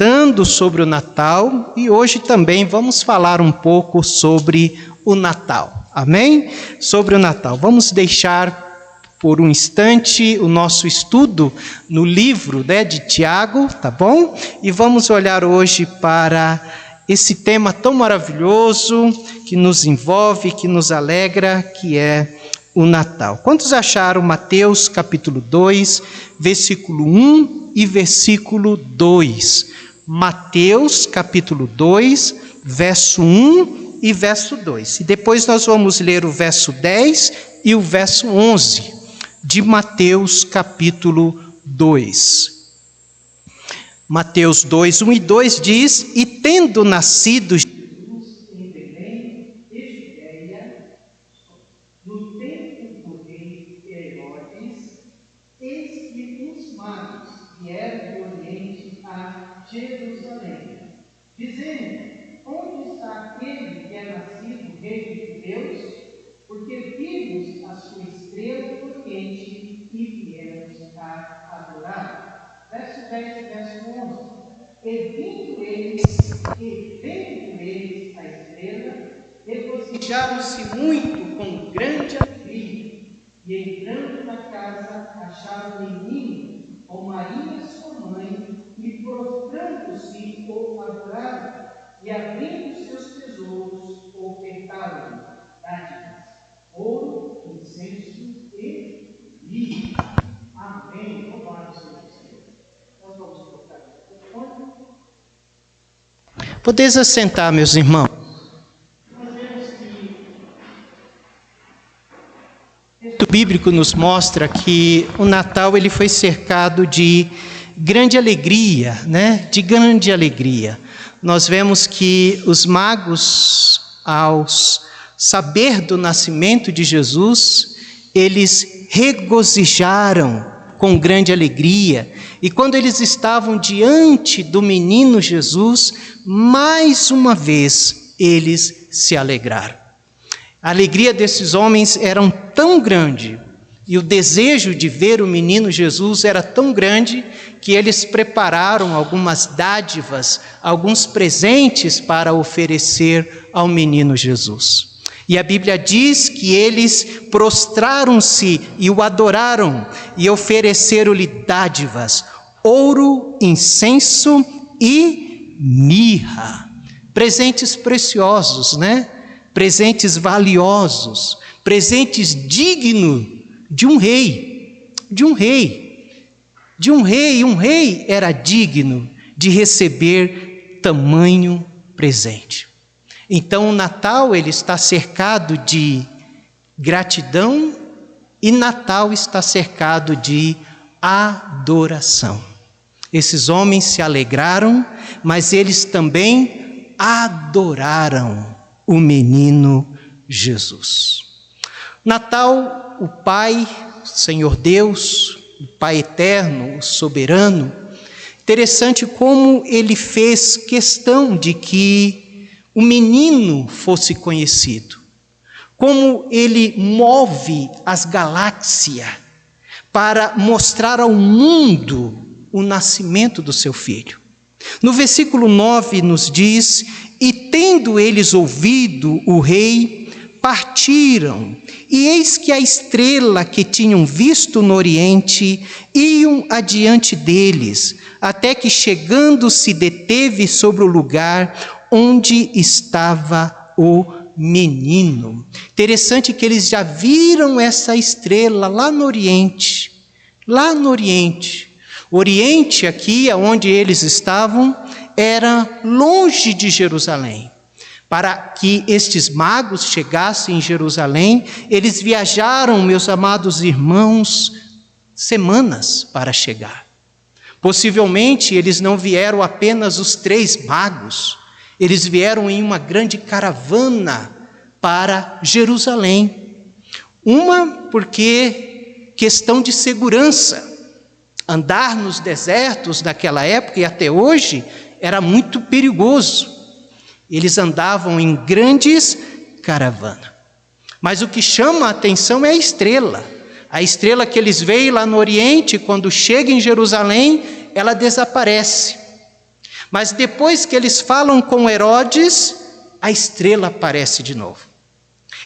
meditando sobre o Natal e hoje também vamos falar um pouco sobre o Natal. Amém? Sobre o Natal. Vamos deixar por um instante o nosso estudo no livro, de Tiago, tá bom? E vamos olhar hoje para esse tema tão maravilhoso que nos envolve, que nos alegra, que é o Natal. Quantos acharam Mateus capítulo 2, versículo 1 e versículo 2? Mateus capítulo 2, verso 1 e verso 2. E depois nós vamos ler o verso 10 e o verso 11 de Mateus capítulo 2. Mateus 2, 1 e 2 diz: E tendo nascido Jesus em Belém de Judeia, no tempo do rei Herodes, eis que os magos vieram do Oriente a Jerusalém, dizendo: Onde está aquele que é nascido rei de Deus? Porque vimos a sua estrela no Oriente e viemos a adorar. Verso 10 e verso 11. E vendo eles a estrela, regozijaram-se muito com grande alegria. E entrando na casa, acharam o menino com Maria sua mãe, e prostrando-se o adoraram. E abrindo seus tesouros, ofertaram dádivas, ouro, incenso e mirra. Amém. Louvado seja o Senhor. Nós vamos tocar o telefone. Podeis assentar, meus irmãos. Nós vemos que o texto bíblico nos mostra que o Natal ele foi cercado de grande alegria, De grande alegria. Nós vemos que os magos, ao saber do nascimento de Jesus, eles regozijaram com grande alegria. E quando eles estavam diante do menino Jesus, mais uma vez eles se alegraram. A alegria desses homens era tão grande, e o desejo de ver o menino Jesus era tão grande, que eles prepararam algumas dádivas, alguns presentes para oferecer ao menino Jesus. E a Bíblia diz que eles prostraram-se e o adoraram e ofereceram-lhe dádivas, ouro, incenso e mirra. Presentes preciosos, Presentes valiosos, presentes dignos de um rei, um rei era digno de receber tamanho presente. Então o Natal ele está cercado de gratidão e Natal está cercado de adoração. Esses homens se alegraram, mas eles também adoraram o menino Jesus. Natal, o Pai, Senhor Deus, o Pai eterno, o soberano, interessante como ele fez questão de que o menino fosse conhecido, como ele move as galáxias para mostrar ao mundo o nascimento do seu filho. No versículo 9 nos diz: E tendo eles ouvido o rei, partiram, e eis que a estrela que tinham visto no Oriente iam adiante deles, até que chegando se deteve sobre o lugar onde estava o menino. Interessante que eles já viram essa estrela lá no Oriente. O Oriente aqui, onde eles estavam, era longe de Jerusalém. Para que estes magos chegassem em Jerusalém, eles viajaram, meus amados irmãos, semanas para chegar. Possivelmente eles não vieram apenas os 3 magos, eles vieram em uma grande caravana para Jerusalém. Uma porque questão de segurança. Andar nos desertos daquela época e até hoje era muito perigoso. Eles andavam em grandes caravanas. Mas o que chama a atenção é a estrela. A estrela que eles veem lá no Oriente, quando chega em Jerusalém, ela desaparece. Mas depois que eles falam com Herodes, a estrela aparece de novo.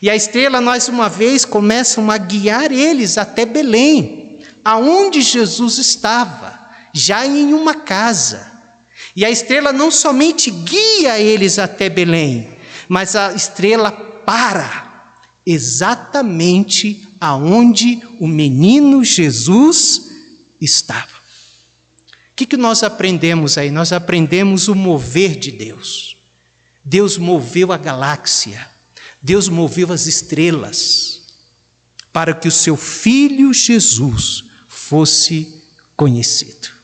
E a estrela, mais uma vez, começa a guiar eles até Belém, aonde Jesus estava, já em uma casa. E a estrela não somente guia eles até Belém, mas a estrela para exatamente aonde o menino Jesus estava. O que nós aprendemos aí? Nós aprendemos o mover de Deus. Deus moveu a galáxia, Deus moveu as estrelas, para que o seu Filho Jesus fosse conhecido.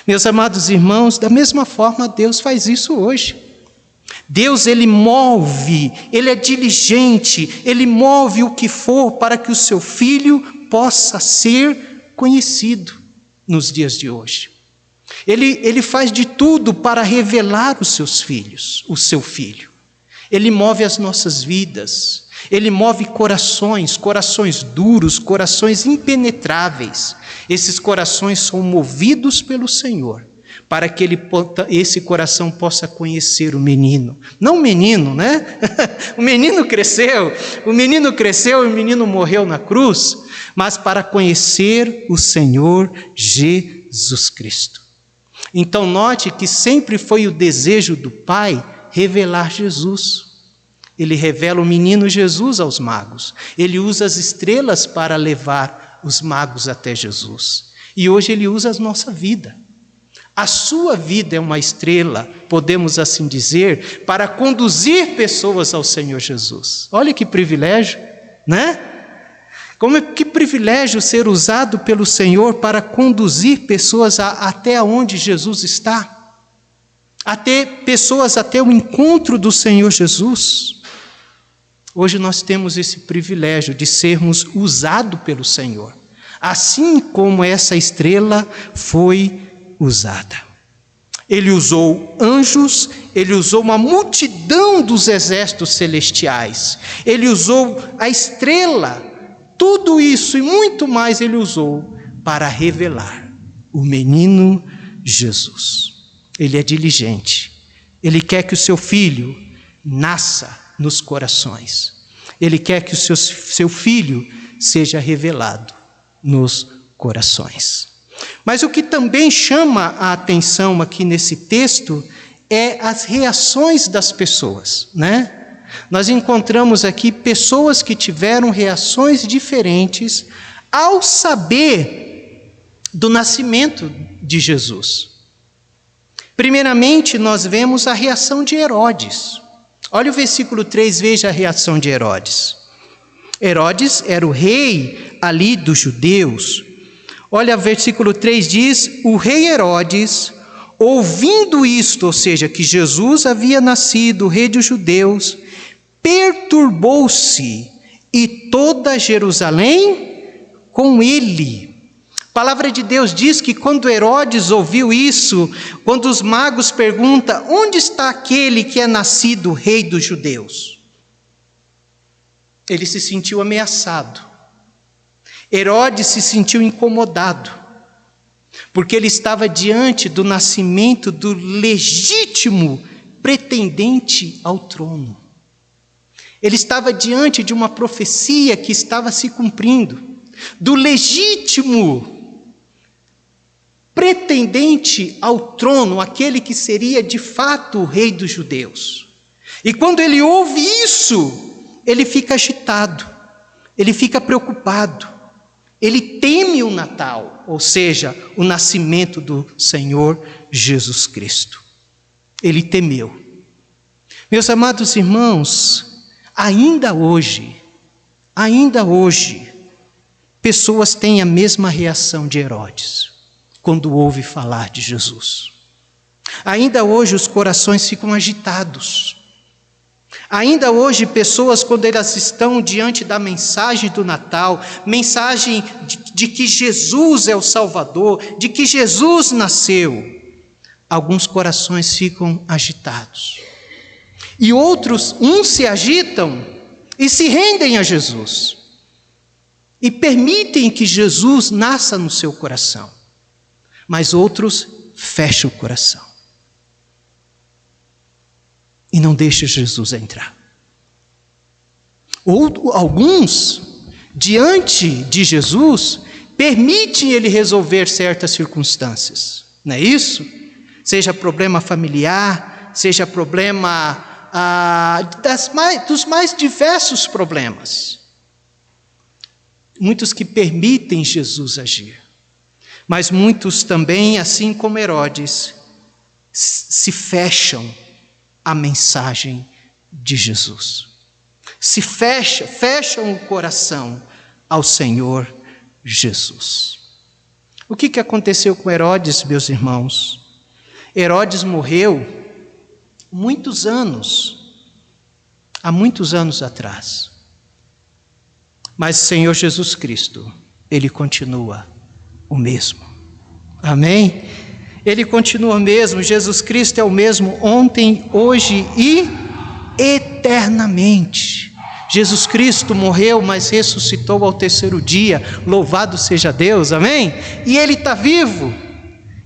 Meus amados irmãos, da mesma forma Deus faz isso hoje. Deus, Ele move, Ele é diligente, Ele move o que for para que o seu Filho possa ser conhecido nos dias de hoje. Ele faz de tudo para revelar os seus filhos, o seu Filho. Ele move as nossas vidas, Ele move corações duros, corações impenetráveis. Esses corações são movidos pelo Senhor, para que esse coração possa conhecer o menino. Não o menino, né? O menino cresceu e o menino morreu na cruz, mas para conhecer o Senhor Jesus Cristo. Então note que sempre foi o desejo do Pai revelar Jesus. Ele revela o menino Jesus aos magos. Ele usa as estrelas para levar os magos até Jesus. E hoje Ele usa a nossa vida. A sua vida é uma estrela, podemos assim dizer, para conduzir pessoas ao Senhor Jesus. Olha que privilégio, né? Que privilégio ser usado pelo Senhor para conduzir pessoas até onde Jesus está. Pessoas até o encontro do Senhor Jesus. Hoje nós temos esse privilégio de sermos usados pelo Senhor, assim como essa estrela foi usada. Ele usou anjos, Ele usou uma multidão dos exércitos celestiais, Ele usou a estrela, tudo isso e muito mais Ele usou para revelar o menino Jesus. Ele é diligente, Ele quer que o seu Filho nasça nos corações. Ele quer que o seu Filho seja revelado nos corações. Mas o que também chama a atenção aqui nesse texto é as reações das pessoas, né? Nós encontramos aqui pessoas que tiveram reações diferentes ao saber do nascimento de Jesus. Primeiramente, nós vemos a reação de Herodes. Olha o versículo 3, veja a reação de Herodes. Herodes era o rei ali dos judeus. Olha, versículo 3 diz: o rei Herodes, ouvindo isto, ou seja, que Jesus havia nascido, o rei dos judeus, perturbou-se, e toda Jerusalém com ele. A palavra de Deus diz que quando Herodes ouviu isso, quando os magos perguntam: onde está aquele que é nascido rei dos judeus? Ele se sentiu ameaçado. Herodes se sentiu incomodado, porque ele estava diante do nascimento do legítimo pretendente ao trono. Ele estava diante de uma profecia que estava se cumprindo, do legítimo pretendente ao trono, aquele que seria de fato o rei dos judeus. E quando ele ouve isso, ele fica agitado, ele fica preocupado, ele teme o Natal, ou seja, o nascimento do Senhor Jesus Cristo. Ele temeu. Meus amados irmãos, ainda hoje, pessoas têm a mesma reação de Herodes, quando ouve falar de Jesus. Ainda hoje os corações ficam agitados. Ainda hoje pessoas, quando elas estão diante da mensagem do Natal, mensagem de que Jesus é o Salvador, de que Jesus nasceu, alguns corações ficam agitados. E outros, uns se agitam e se rendem a Jesus. E permitem que Jesus nasça no seu coração. Mas outros fecham o coração. não deixa Jesus entrar. Ou alguns, diante de Jesus, permitem ele resolver certas circunstâncias, não é isso? Seja problema familiar, seja problema dos mais diversos problemas. Muitos que permitem Jesus agir, mas muitos também, assim como Herodes, se fecham à mensagem de Jesus. Fecham o coração ao Senhor Jesus. O que aconteceu com Herodes, meus irmãos? Herodes morreu há muitos anos atrás. Mas o Senhor Jesus Cristo, Ele continua o mesmo. Amém? Ele continua o mesmo. Jesus Cristo é o mesmo ontem, hoje e eternamente. Jesus Cristo morreu, mas ressuscitou ao terceiro dia. Louvado seja Deus, amém? E Ele está vivo.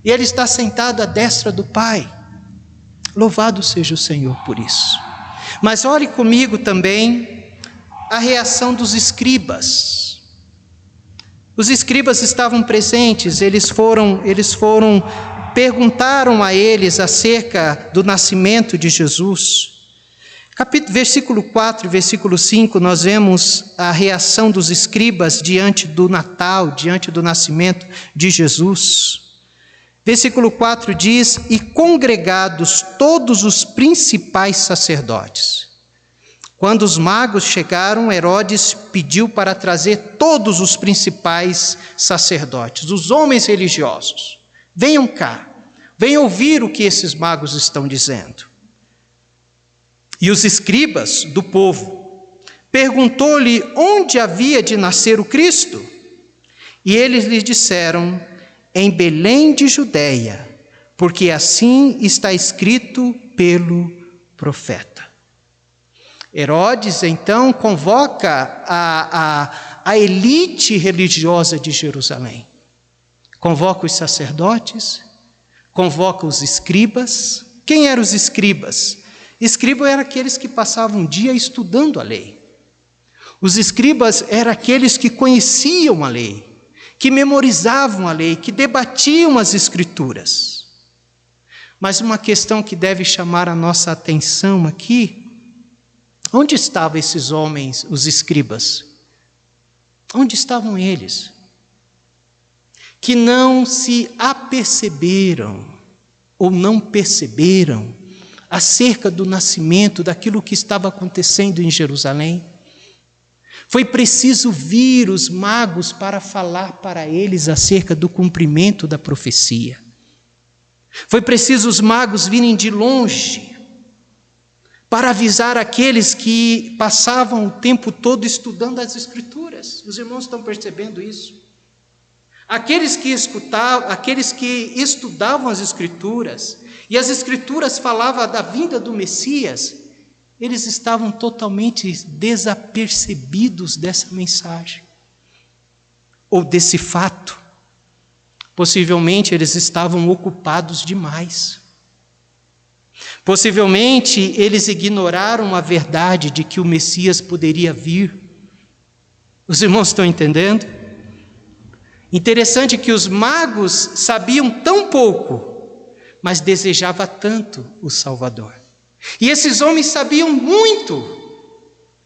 E Ele está sentado à destra do Pai. Louvado seja o Senhor por isso. Mas olhe comigo também a reação dos escribas. Os escribas estavam presentes, perguntaram a eles acerca do nascimento de Jesus. Versículo 4 e versículo 5, nós vemos a reação dos escribas diante do Natal, diante do nascimento de Jesus. Versículo 4 diz: e congregados todos os principais sacerdotes. Quando os magos chegaram, Herodes pediu para trazer todos os principais sacerdotes, os homens religiosos. Venham cá, venham ouvir o que esses magos estão dizendo. E os escribas do povo perguntou-lhe onde havia de nascer o Cristo. E eles lhe disseram: em Belém de Judeia, porque assim está escrito pelo profeta. Herodes, então, convoca a elite religiosa de Jerusalém. Convoca os sacerdotes, convoca os escribas. Quem eram os escribas? Escribas eram aqueles que passavam um dia estudando a lei. Os escribas eram aqueles que conheciam a lei, que memorizavam a lei, que debatiam as escrituras. Mas uma questão que deve chamar a nossa atenção aqui: onde estavam esses homens, os escribas? Onde estavam eles? Que não se aperceberam ou não perceberam acerca do nascimento, daquilo que estava acontecendo em Jerusalém. Foi preciso vir os magos para falar para eles acerca do cumprimento da profecia. Foi preciso os magos virem de longe para avisar aqueles que passavam o tempo todo estudando as Escrituras. Os irmãos estão percebendo isso? Aqueles que estudavam as Escrituras, e as Escrituras falavam da vinda do Messias, eles estavam totalmente desapercebidos dessa mensagem, ou desse fato. Possivelmente eles estavam ocupados demais. Possivelmente eles ignoraram a verdade de que o Messias poderia vir. Os irmãos estão entendendo? Interessante que os magos sabiam tão pouco, mas desejava tanto o Salvador. E esses homens sabiam muito,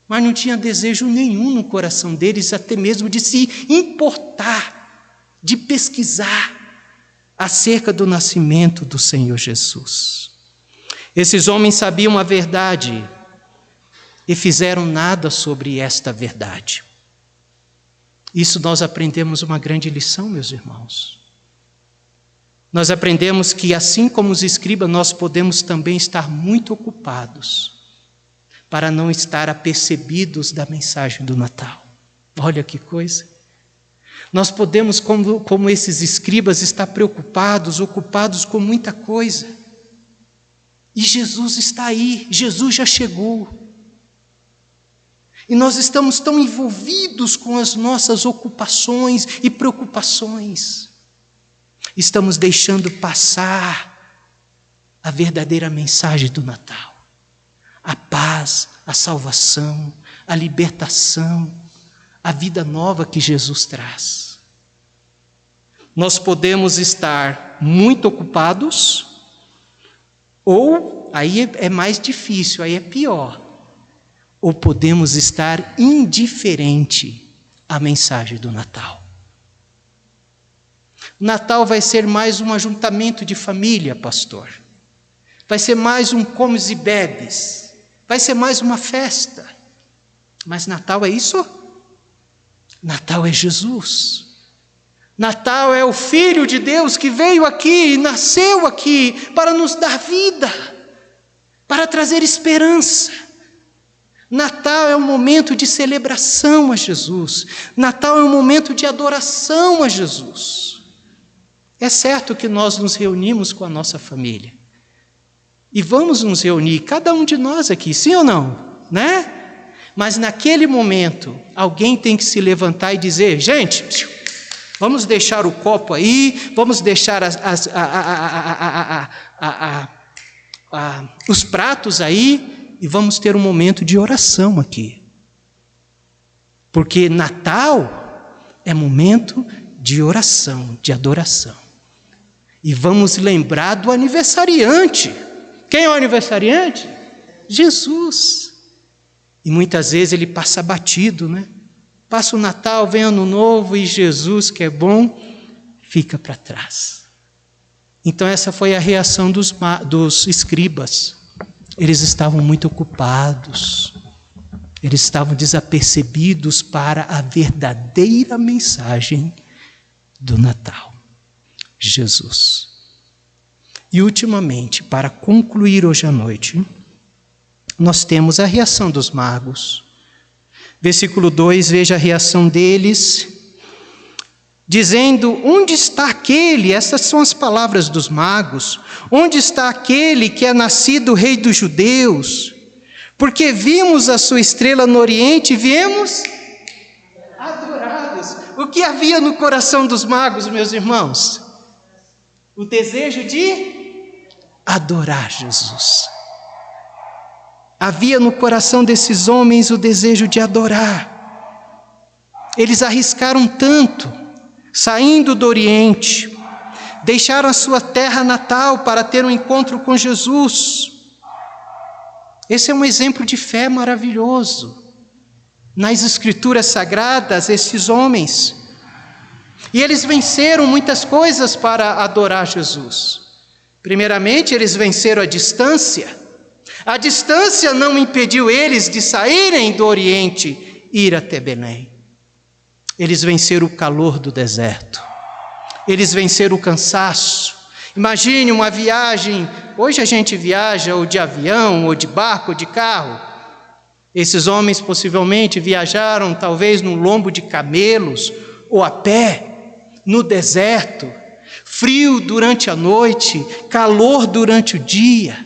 mas não tinha desejo nenhum no coração deles, até mesmo de se importar, de pesquisar acerca do nascimento do Senhor Jesus. Esses homens sabiam a verdade e fizeram nada sobre esta verdade. Isso nós aprendemos uma grande lição, meus irmãos. Nós aprendemos que, assim como os escribas, nós podemos também estar muito ocupados para não estar apercebidos da mensagem do Natal. Olha que coisa! Nós podemos, como esses escribas, estar preocupados, ocupados com muita coisa. E Jesus está aí, Jesus já chegou. E nós estamos tão envolvidos com as nossas ocupações e preocupações. Estamos deixando passar a verdadeira mensagem do Natal. paz, a salvação, a libertação, a vida nova que Jesus traz. Nós podemos estar muito ocupados, ou, aí é mais difícil, aí é pior, ou podemos estar indiferente à mensagem do Natal. O Natal vai ser mais um ajuntamento de família, pastor. Vai ser mais um comes e bebes. Vai ser mais uma festa. Mas Natal é isso? Natal é Jesus. Natal é o Filho de Deus que veio aqui e nasceu aqui para nos dar vida, para trazer esperança. Natal é um momento de celebração a Jesus. Natal é um momento de adoração a Jesus. É certo que nós nos reunimos com a nossa família. E vamos nos reunir, cada um de nós aqui, sim ou não? Né? Mas naquele momento, alguém tem que se levantar e dizer: gente, vamos deixar o copo aí, vamos deixar os pratos aí e vamos ter um momento de oração aqui. Porque Natal é momento de oração, de adoração. E vamos lembrar do aniversariante. Quem é o aniversariante? Jesus. E muitas vezes ele passa batido, né? Passa o Natal, vem Ano Novo e Jesus, que é bom, fica para trás. Então essa foi a reação dos escribas. Eles estavam muito ocupados. Eles estavam desapercebidos para a verdadeira mensagem do Natal. Jesus. E ultimamente, para concluir hoje à noite, nós temos a reação dos magos. Versículo 2, veja a reação deles, dizendo: onde está aquele? Essas são as palavras dos magos. Onde está aquele que é nascido rei dos judeus? Porque vimos a sua estrela no Oriente e viemos adorados. O que havia no coração dos magos, meus irmãos? O desejo de adorar Jesus. Havia no coração desses homens o desejo de adorar. Eles arriscaram tanto, saindo do Oriente, deixaram a sua terra natal para ter um encontro com Jesus. Esse é um exemplo de fé maravilhoso. Nas Escrituras Sagradas, esses homens, e eles venceram muitas coisas para adorar Jesus. Primeiramente, eles venceram a distância. A distância não impediu eles de saírem do Oriente e ir até Belém. Eles venceram o calor do deserto. Eles venceram o cansaço. Imagine uma viagem, hoje a gente viaja ou de avião, ou de barco, ou de carro. Esses homens possivelmente viajaram talvez num lombo de camelos, ou a pé, no deserto, frio durante a noite, calor durante o dia.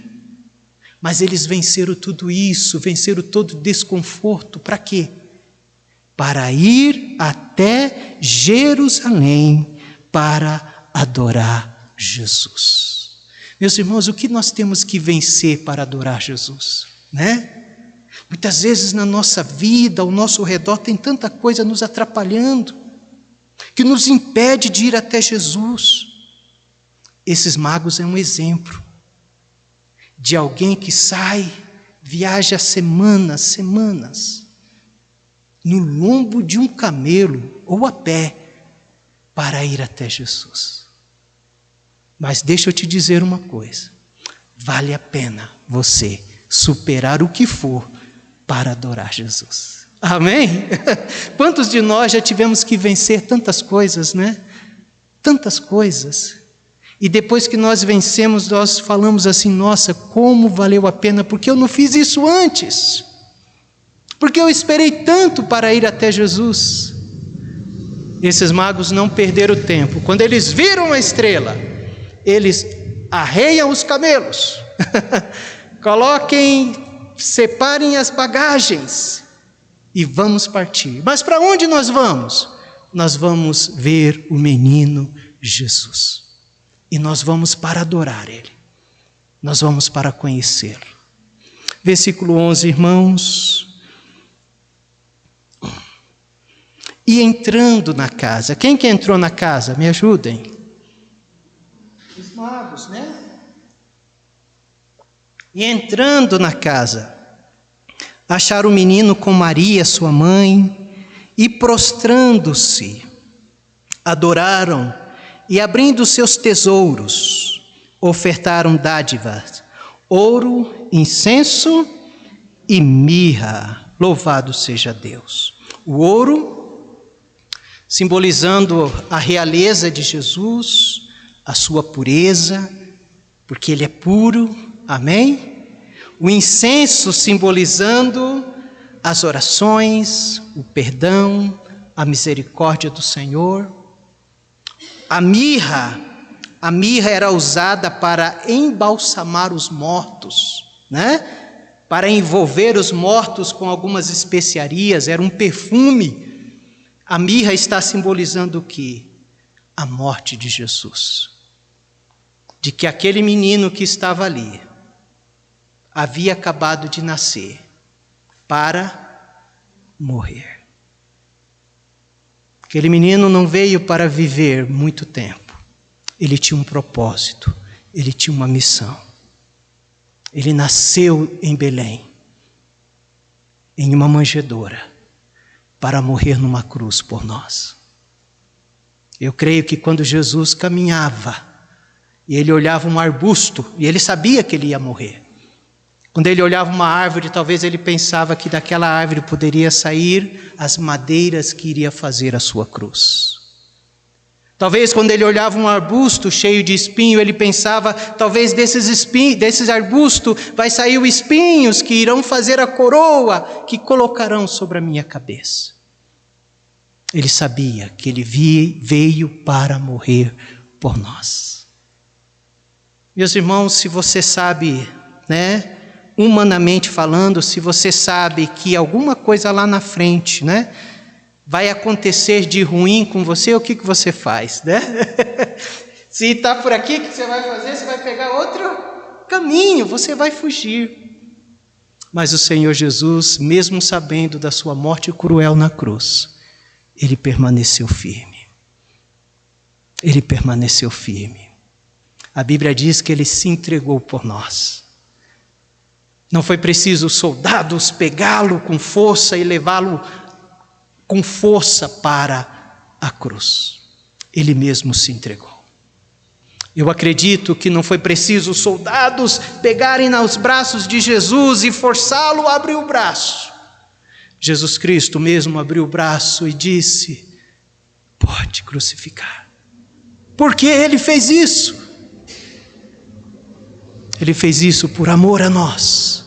Mas eles venceram tudo isso, venceram todo o desconforto. Para quê? Para ir até Jerusalém para adorar Jesus. Meus irmãos, o que nós temos que vencer para adorar Jesus? Né? Muitas vezes na nossa vida, ao nosso redor, tem tanta coisa nos atrapalhando, que nos impede de ir até Jesus. Esses magos é um exemplo de alguém que sai, viaja semanas, no lombo de um camelo ou a pé, para ir até Jesus. Mas deixa eu te dizer uma coisa, vale a pena você superar o que for para adorar Jesus. Amém? Quantos de nós já tivemos que vencer tantas coisas, né? Tantas coisas. E depois que nós vencemos, nós falamos assim: nossa, como valeu a pena, porque eu não fiz isso antes. Porque eu esperei tanto para ir até Jesus. Esses magos não perderam tempo. Quando eles viram a estrela, eles arreiam os camelos. Separem as bagagens e vamos partir. Mas para onde nós vamos? Nós vamos ver o menino Jesus. E nós vamos para adorar Ele. Nós vamos para conhecê-lo. Versículo 11, irmãos. E entrando na casa. Quem que entrou na casa? Me ajudem. Os magos, né? E entrando na casa, acharam o menino com Maria, sua mãe, e prostrando-se, adoraram, e abrindo seus tesouros, ofertaram dádivas, ouro, incenso e mirra. Louvado seja Deus. O ouro, simbolizando a realeza de Jesus, a sua pureza, porque ele é puro, amém? O incenso simbolizando as orações, o perdão, a misericórdia do Senhor. A mirra era usada para embalsamar os mortos, né? Para envolver os mortos com algumas especiarias, era um perfume. A mirra está simbolizando o quê? A morte de Jesus. De que aquele menino que estava ali havia acabado de nascer para morrer. Aquele menino não veio para viver muito tempo. Ele tinha um propósito, ele tinha uma missão. Ele nasceu em Belém, em uma manjedoura, para morrer numa cruz por nós. Eu creio que quando Jesus caminhava, e ele olhava um arbusto, e ele sabia que ele ia morrer. Quando ele olhava uma árvore, talvez ele pensava que daquela árvore poderia sair as madeiras que iria fazer a sua cruz. Talvez quando ele olhava um arbusto cheio de espinho, ele pensava, talvez desses arbustos vai sair os espinhos que irão fazer a coroa que colocarão sobre a minha cabeça. Ele sabia que ele veio para morrer por nós. Meus irmãos, se você sabe, né, humanamente falando, se você sabe que alguma coisa lá na frente, né, vai acontecer de ruim com você, o que você faz, né? Se está por aqui, o que você vai fazer? Você vai pegar outro caminho, você vai fugir. Mas o Senhor Jesus, mesmo sabendo da sua morte cruel na cruz, ele permaneceu firme. Ele permaneceu firme. A Bíblia diz que ele se entregou por nós. Não foi preciso soldados pegá-lo com força e levá-lo com força para a cruz. Ele mesmo se entregou. Eu acredito que não foi preciso soldados pegarem nos braços de Jesus e forçá-lo a abrir o braço. Jesus Cristo mesmo abriu o braço e disse: pode crucificar. Porque ele fez isso. Ele fez isso por amor a nós,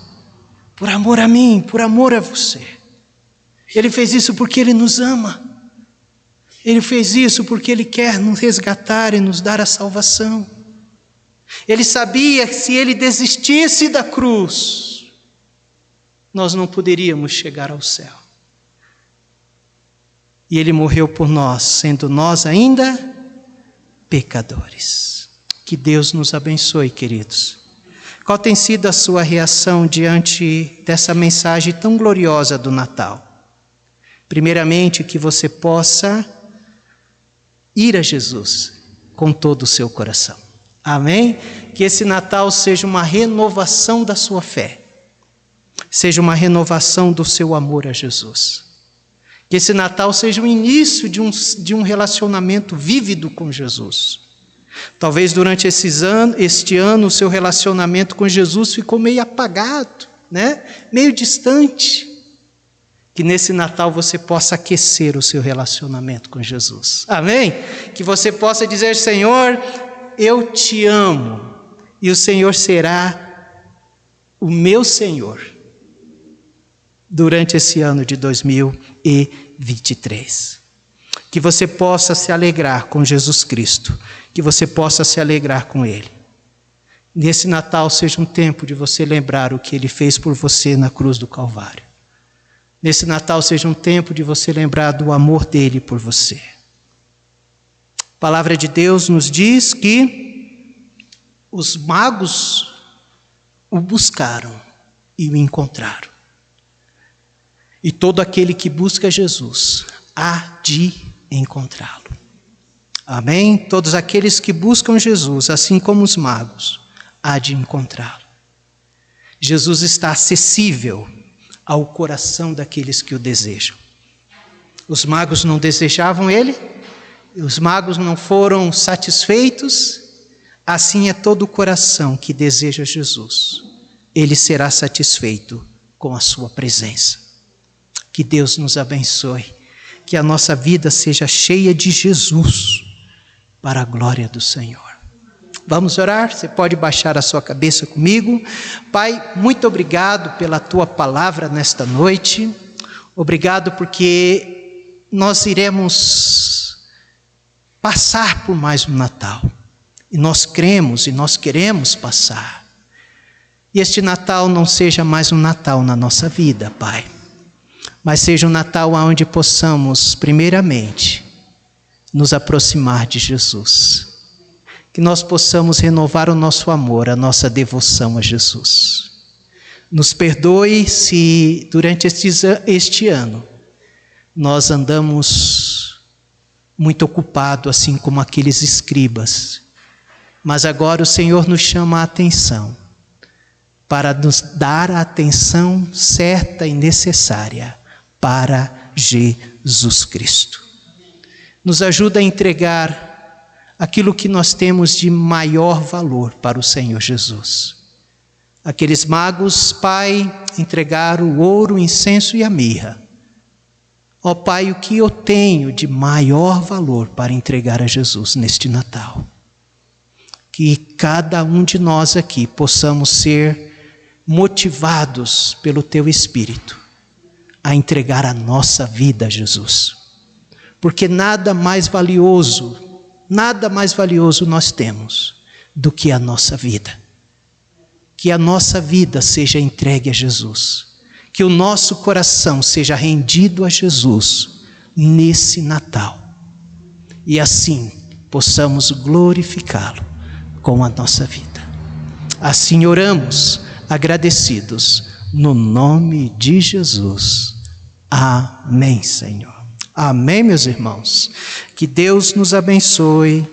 por amor a mim, por amor a você. Ele fez isso porque ele nos ama. Ele fez isso porque ele quer nos resgatar e nos dar a salvação. Ele sabia que se ele desistisse da cruz, nós não poderíamos chegar ao céu. E ele morreu por nós, sendo nós ainda pecadores. Que Deus nos abençoe, queridos. Qual tem sido a sua reação diante dessa mensagem tão gloriosa do Natal? Primeiramente, que você possa ir a Jesus com todo o seu coração. Amém? Que esse Natal seja uma renovação da sua fé. Seja uma renovação do seu amor a Jesus. Que esse Natal seja o início de um relacionamento vívido com Jesus. Talvez durante este ano o seu relacionamento com Jesus ficou meio apagado, né? Meio distante. Que nesse Natal você possa aquecer o seu relacionamento com Jesus. Amém? Que você possa dizer: Senhor, eu te amo. E o Senhor será o meu Senhor durante esse ano de 2023. Que você possa se alegrar com Jesus Cristo. Que você possa se alegrar com Ele. Nesse Natal seja um tempo de você lembrar o que Ele fez por você na cruz do Calvário. Nesse Natal seja um tempo de você lembrar do amor dele por você. A palavra de Deus nos diz que os magos o buscaram e o encontraram. E todo aquele que busca Jesus há de encontrá-lo. Amém? Todos aqueles que buscam Jesus, assim como os magos, há de encontrá-lo. Jesus está acessível ao coração daqueles que o desejam. Os magos não desejavam ele, os magos não foram satisfeitos, assim é todo o coração que deseja Jesus. Ele será satisfeito com a sua presença. Que Deus nos abençoe, que a nossa vida seja cheia de Jesus, para a glória do Senhor. Vamos orar? Você pode baixar a sua cabeça comigo. Pai, muito obrigado pela tua palavra nesta noite. Obrigado porque nós iremos passar por mais um Natal. E nós cremos e nós queremos passar. E este Natal não seja mais um Natal na nossa vida, Pai, mas seja um Natal onde possamos, primeiramente, nos aproximar de Jesus. Que nós possamos renovar o nosso amor, a nossa devoção a Jesus. Nos perdoe se durante este ano nós andamos muito ocupados, assim como aqueles escribas. Mas agora o Senhor nos chama a atenção para nos dar a atenção certa e necessária para Jesus Cristo. Nos ajuda a entregar aquilo que nós temos de maior valor para o Senhor Jesus. Aqueles magos, Pai, entregaram o ouro, o incenso e a mirra. Ó Pai, o que eu tenho de maior valor para entregar a Jesus neste Natal? Que cada um de nós aqui possamos ser motivados pelo Teu Espírito a entregar a nossa vida a Jesus. Porque nada mais valioso nós temos do que a nossa vida. Que a nossa vida seja entregue a Jesus. Que o nosso coração seja rendido a Jesus nesse Natal. E assim possamos glorificá-lo com a nossa vida. Assim oramos, agradecidos, no nome de Jesus. Amém, Senhor. Amém, meus irmãos. Que Deus nos abençoe